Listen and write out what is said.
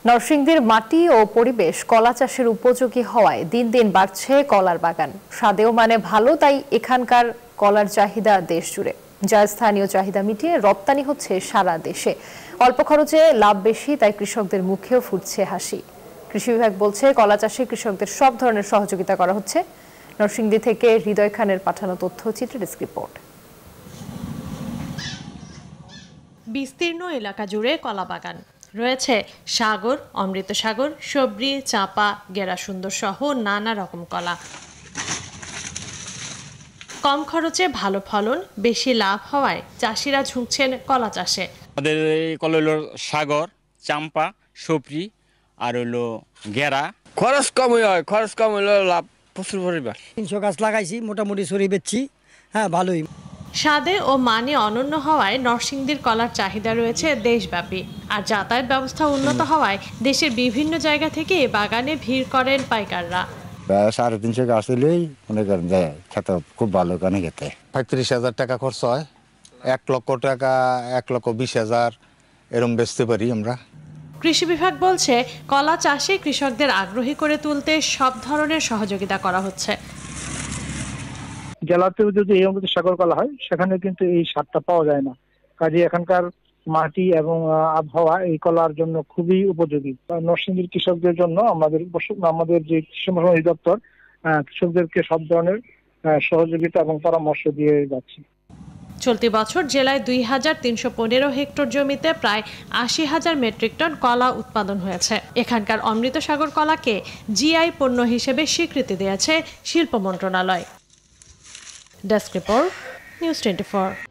নরসিংদীর মাটি ও পরিবেশ কলা চাষের উপযোগী হওয়ায় দিন দিন বাড়ছে কলার বাগান। স্বাদেও মানে ভালো, তাই এখানকার কলার চাহিদা দেশ জুড়ে, যা স্থানীয় চাহিদা মিটিয়ে রপ্তানি হচ্ছে সারা দেশে। অল্প খরচে লাভ বেশি, তাই কৃষকদের মুখেও ফুটছে হাসি। কৃষি বিভাগ বলছে, কলা চাষে কৃষকদের সব ধরনের সহযোগিতা করা হচ্ছে। নরসিংদী থেকে হৃদয় খানের পাঠানো তথ্যচিত্র ডেস্ক রিপোর্ট। বিস্তীর্ণ এলাকা জুড়ে কলা বাগান রয়েছে। সাগর, অমৃত সাগর, সবরি, চাপা, গেরা সুন্দর সহ নানা রকম কলা। কম খরচে ভালো ফলন, বেশি লাভ হওয়ায় চাষিরা ঝুঁকছেন কলা চাষে। আমাদের এই কলা হলো সাগর, চাম্পা, সবরি আর হলো গেরা। খরচ কম হয়, খরচ কম হলো লাভ প্রচুর পরিমাণ। 300 গাছ লাগাইছি, মোটামুটি সরি বেচছি। হ্যাঁ, ভালোই। স্বাদে ও মানে অনন্য হওয়ায় নরসিংদীর কলার চাহিদা রয়েছে দেশব্যাপী। আর যাতায়াত ব্যবস্থা উন্নত হওয়ায় দেশের বিভিন্ন জায়গা থেকে বাগানে ভিড় করেন পাইকাররা। 350 গাছ হলেই মনে করেন যে খেতে খুব ভালো কানে খেতে। 35,000 টাকা খরচ হয়, 1 লক্ষ টাকা, 1,20,000 এরম বেচতে পারি আমরা। কৃষি বিভাগ বলছে, কলা চাষে কৃষকদের আগ্রহী করে তুলতে সব ধরনের সহযোগিতা করা হচ্ছে। জেলাতেও যদি এই অমৃত সাগর কলা হয়, সেখানে কিন্তু এই স্বাদটা পাওয়া যায় না। কাজে এখানকার মাটি এবং আবহাওয়া এই কলার জন্য খুবই উপযোগী। নরসিংদীর কৃষকদের জন্য আমাদের যে কৃষি সম্প্রসারণ অধিদপ্তর কৃষকদেরকে সব ধরনের সহযোগিতা এবং পরামর্শ দিয়ে যাচ্ছে। চলতি বছর জেলায় 2,315 হেক্টর জমিতে প্রায় 80,000 মেট্রিক টন কলা উৎপাদন হয়েছে। এখানকার অমৃত সাগর কলাকে জিআই পণ্য হিসেবে স্বীকৃতি দিয়েছে শিল্প মন্ত্রণালয়। Desk report, news 24।